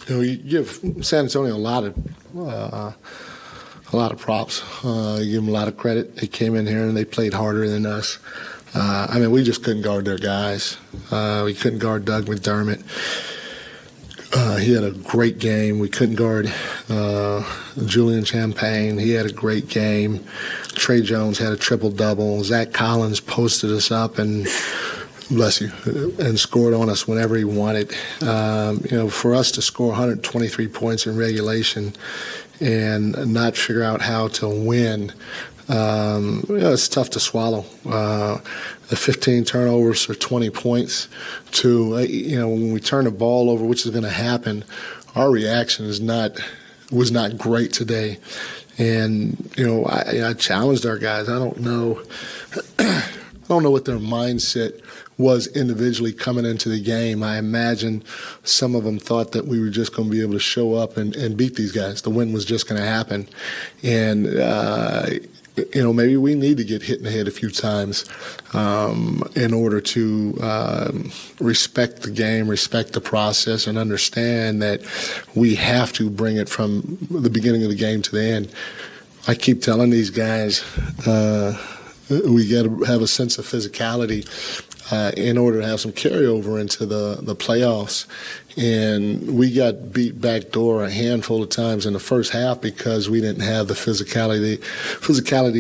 You give San Antonio a lot of props. You give them a lot of credit. They came in here and they played harder than us. We just couldn't guard their guys. We couldn't guard Doug McDermott. He had a great game. We couldn't guard Julian Champagne. He had a great game. Trey Jones had a triple-double. Zach Collins posted us up and, bless you, and scored on us whenever he wanted. For us to score 123 points in regulation and not figure out how to win, it's tough to swallow. The 15 turnovers or 20 points to, when we turn the ball over, which is going to happen, our reaction was not great today. And, I challenged our guys. I don't know what their mindset was individually coming into the game. I imagine some of them thought that we were just going to be able to show up and beat these guys. The win was just going to happen. And, maybe we need to get hit in the head a few times in order to respect the game, respect the process, and understand that we have to bring it from the beginning of the game to the end. I keep telling these guys we got to have a sense of physicality in order to have some carryover into the playoffs. And we got beat backdoor a handful of times in the first half because we didn't have the physicality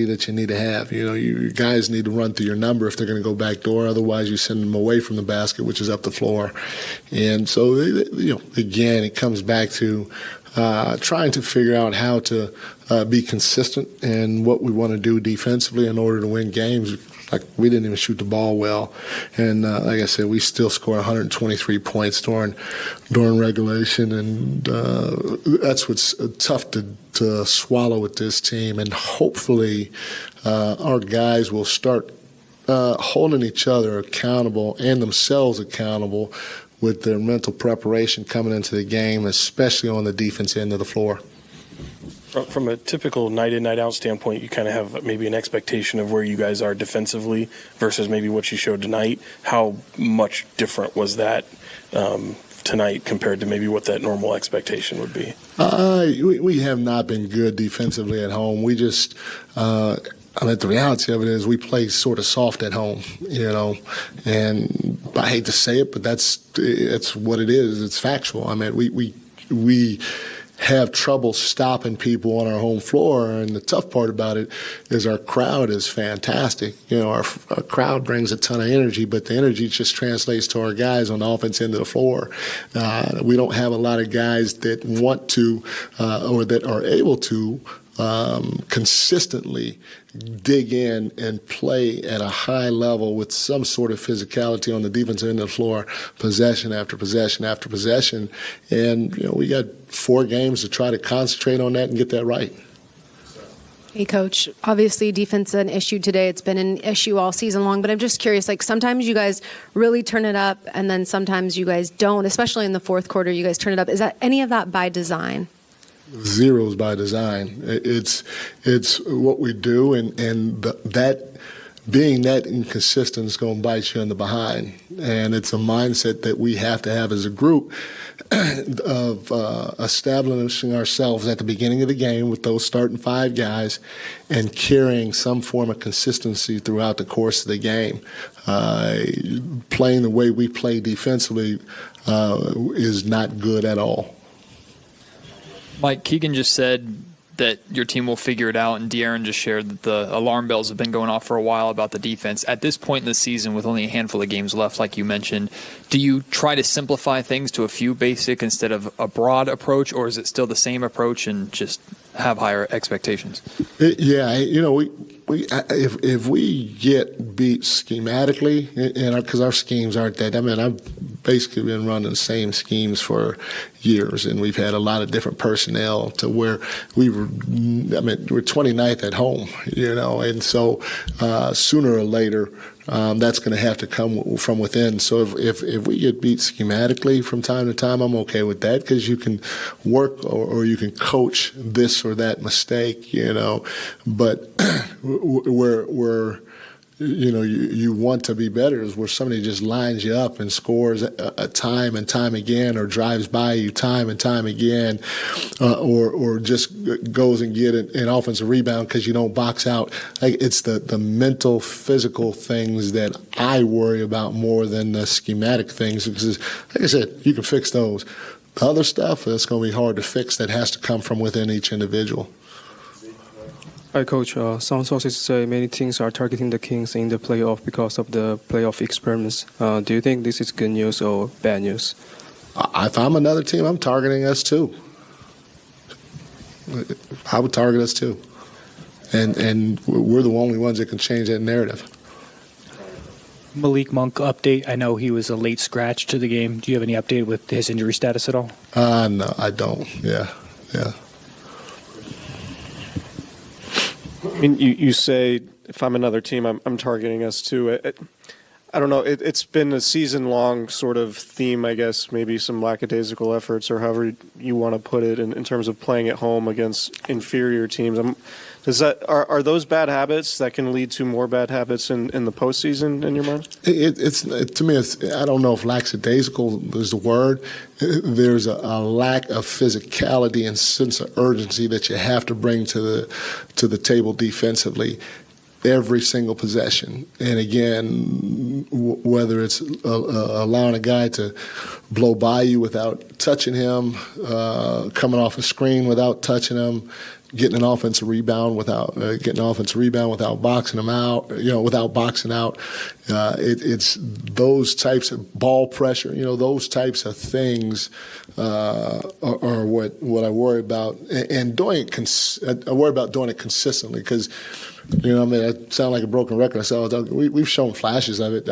that you need to have. You guys need to run through your number if they're going to go backdoor. Otherwise, you send them away from the basket, which is up the floor. And so, again, it comes back to trying to figure out how to be consistent in what we want to do defensively in order to win games. Like, we didn't even shoot the ball well. And like I said, we still scored 123 points during regulation. And that's what's tough to swallow with this team. And hopefully our guys will start holding each other accountable and themselves accountable with their mental preparation coming into the game, especially on the defense end of the floor. From a typical night-in, night-out standpoint, you kind of have maybe an expectation of where you guys are defensively versus maybe what you showed tonight. How much different was that tonight compared to maybe what that normal expectation would be? We have not been good defensively at home. We just the reality of it is we play sort of soft at home, and I hate to say it, but it's what it is. It's factual. We have trouble stopping people on our home floor, and the tough part about it is our crowd is fantastic. Our crowd brings a ton of energy, but the energy just translates to our guys on the offense end of the floor. We don't have a lot of guys that want to or that are able to consistently dig in and play at a high level with some sort of physicality on the defensive end of the floor, possession after possession after possession. And, we got 4 games to try to concentrate on that and get that right. Hey, Coach, obviously defense is an issue today. It's been an issue all season long, but I'm just curious, sometimes you guys really turn it up and then sometimes you guys don't, especially in the fourth quarter, you guys turn it up. Is that any of that by design? Zeros by design. It's what we do, and that being that inconsistent is going to bite you in the behind. And it's a mindset that we have to have as a group of establishing ourselves at the beginning of the game with those starting 5 guys and carrying some form of consistency throughout the course of the game. Playing the way we play defensively is not good at all. Mike, Keegan just said that your team will figure it out, and De'Aaron just shared that the alarm bells have been going off for a while about the defense. At this point in the season, with only a handful of games left, like you mentioned, do you try to simplify things to a few basic instead of a broad approach, or is it still the same approach and just have higher expectations? If we get beat schematically, because our schemes aren't that. I've basically been running the same schemes for years, and we've had a lot of different personnel to where we're 29th at home, and so sooner or later that's going to have to come from within. So if we get beat schematically from time to time, I'm okay with that because you can work or you can coach this or that mistake, but we're you want to be better is where somebody just lines you up and scores a time and time again, or drives by you time and time again, or just goes and get an offensive rebound because you don't box out. Like, it's the mental, physical things that I worry about more than the schematic things, because, like I said, you can fix those. The other stuff, that's going to be hard to fix. That has to come from within each individual. Hi, Coach. Some sources say many teams are targeting the Kings in the playoff because of the playoff experiments. Do you think this is good news or bad news? If I'm another team, I'm targeting us too. I would target us too. And we're the only ones that can change that narrative. Malik Monk update. I know he was a late scratch to the game. Do you have any update with his injury status at all? No, I don't. Yeah. I mean, you say, if I'm another team, I'm targeting us too. I don't know. It's been a season-long sort of theme, I guess, maybe some lackadaisical efforts, or however you want to put it, in terms of playing at home against inferior teams. Are those bad habits that can lead to more bad habits in the postseason, in your mind? To me, I don't know if lackadaisical is the word. There's a lack of physicality and sense of urgency that you have to bring to the table defensively every single possession. And again, whether it's allowing a guy to blow by you without touching him, coming off a screen without touching him, getting an offensive rebound without boxing him out, without boxing out. It's those types of ball pressure, those types of things are what I worry about, and doing it. I worry about doing it consistently, because I sound like a broken record. I said, we've shown flashes of it.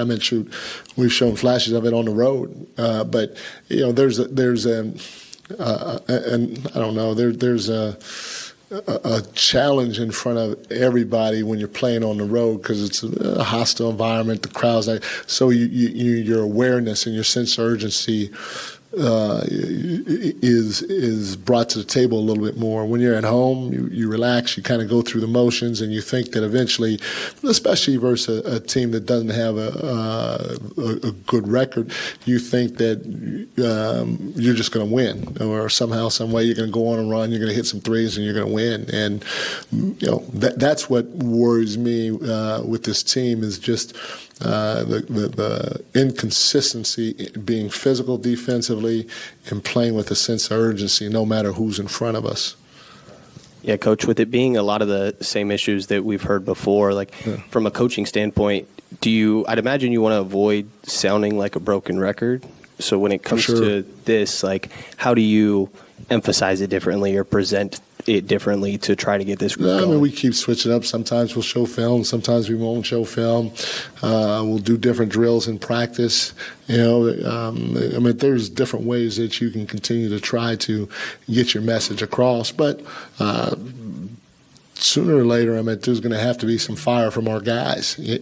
We've shown flashes of it on the road, but there's a challenge in front of everybody when you're playing on the road, because it's a hostile environment. The crowd's so your awareness and your sense of urgency is brought to the table a little bit more. When you're at home, you relax, you kind of go through the motions, and you think that eventually, especially versus a team that doesn't have a good record, you think that you're just going to win, or somehow, some way, you're going to go on a run, you're going to hit some threes, and you're going to win. And that's what worries me with this team, is just the inconsistency, being physical defensively and playing with a sense of urgency no matter who's in front of us. Yeah, Coach, with it being a lot of the same issues that we've heard before, from a coaching standpoint, I'd imagine you want to avoid sounding like a broken record. So when it comes to this, how do you emphasize it differently or present it differently to try to get this group going? We keep switching up. Sometimes we'll show film. Sometimes we won't show film. We'll do different drills in practice. There's different ways that you can continue to try to get your message across. But sooner or later, there's going to have to be some fire from our guys. I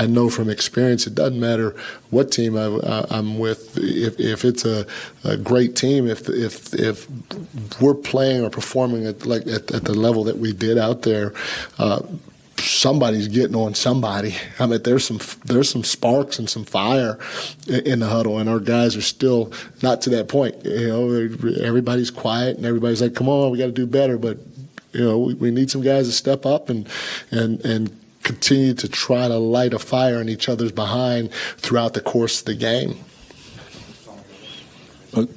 know from experience, it doesn't matter what team I'm with. If it's a great team, if we're playing or performing at the level that we did out there, somebody's getting on somebody. There's some sparks and some fire in the huddle, and our guys are still not to that point. Everybody's quiet, and everybody's like, "Come on, we got to do better." But we need some guys to step up and continue to try to light a fire in each other's behind throughout the course of the game.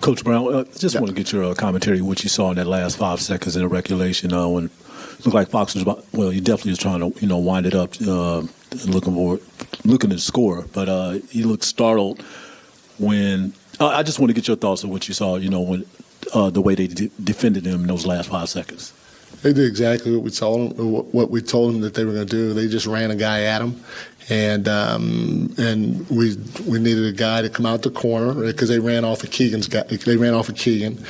Coach Brown, just want to get your commentary on what you saw in that last 5 seconds in the regulation when. Looked like Fox was he definitely was trying to, wind it up, looking to score. But he looked startled when. I just want to get your thoughts on what you saw, when the way they defended him in those last 5 seconds. They did exactly what we told them that they were going to do. They just ran a guy at him, and we needed a guy to come out the corner because they ran off of Keegan's guy. They ran off of Keegan,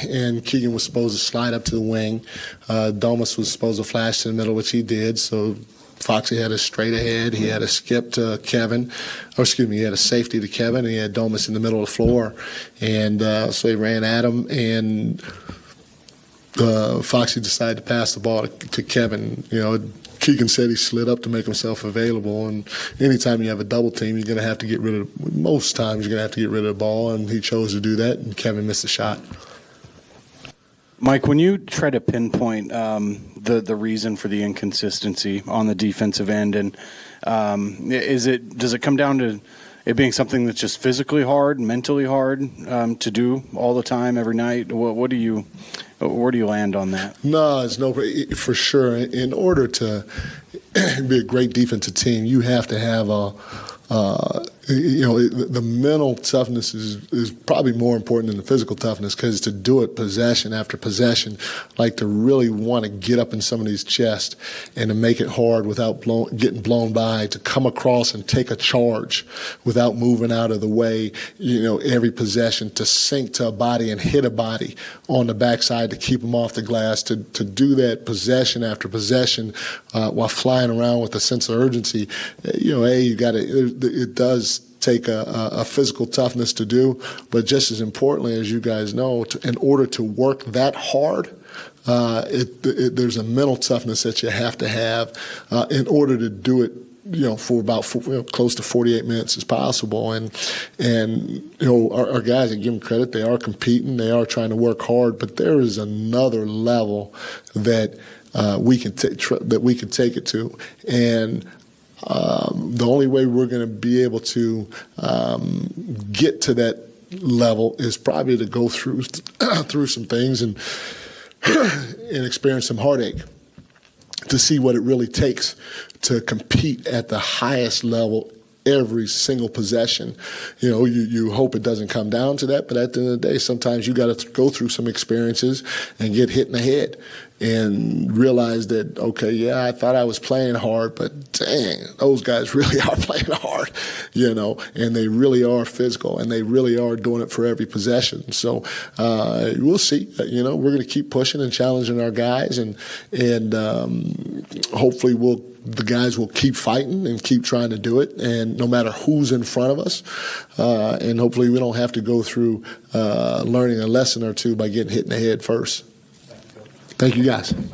and Keegan was supposed to slide up to the wing. Domas was supposed to flash to the middle, which he did. So Foxy had a straight ahead. He had a skip to Kevin. He had a safety to Kevin, and he had Domas in the middle of the floor. And so he ran at him, and Foxy decided to pass the ball to Kevin. Keegan said he slid up to make himself available, and anytime you have a double team, you're going to have to get rid of. Most times, you're going to have to get rid of the ball, and he chose to do that, and Kevin missed a shot. Mike, when you try to pinpoint the reason for the inconsistency on the defensive end, and does it come down to it being something that's just physically hard, mentally hard to do all the time, every night? Where do you land on that? No, it's no for sure. In order to be a great defensive team, you have to have the mental toughness is probably more important than the physical toughness, because to do it possession after possession, like to really want to get up in somebody's chest and to make it hard without getting blown by, to come across and take a charge without moving out of the way, every possession, to sink to a body and hit a body on the backside to keep them off the glass, to do that possession after possession while flying around with a sense of urgency. You got to. It does take a physical toughness to do, but just as importantly, as you guys know, in order to work that hard, there's a mental toughness that you have to have in order to do it. For about close to 48 minutes as possible, and our guys, I give them credit, they are competing, they are trying to work hard, but there is another level that we can take it to, and the only way we're going to be able to get to that level is probably to go through some things and experience some heartache to see what it really takes to compete at the highest level every single possession. You hope it doesn't come down to that, but at the end of the day, sometimes you got to go through some experiences and get hit in the head and realize that, okay, yeah, I thought I was playing hard, but dang, those guys really are playing hard, and they really are physical, and they really are doing it for every possession. So we'll see. We're going to keep pushing and challenging our guys, and hopefully the guys will keep fighting and keep trying to do it, and no matter who's in front of us, and hopefully we don't have to go through learning a lesson or two by getting hit in the head first. Thank you, guys.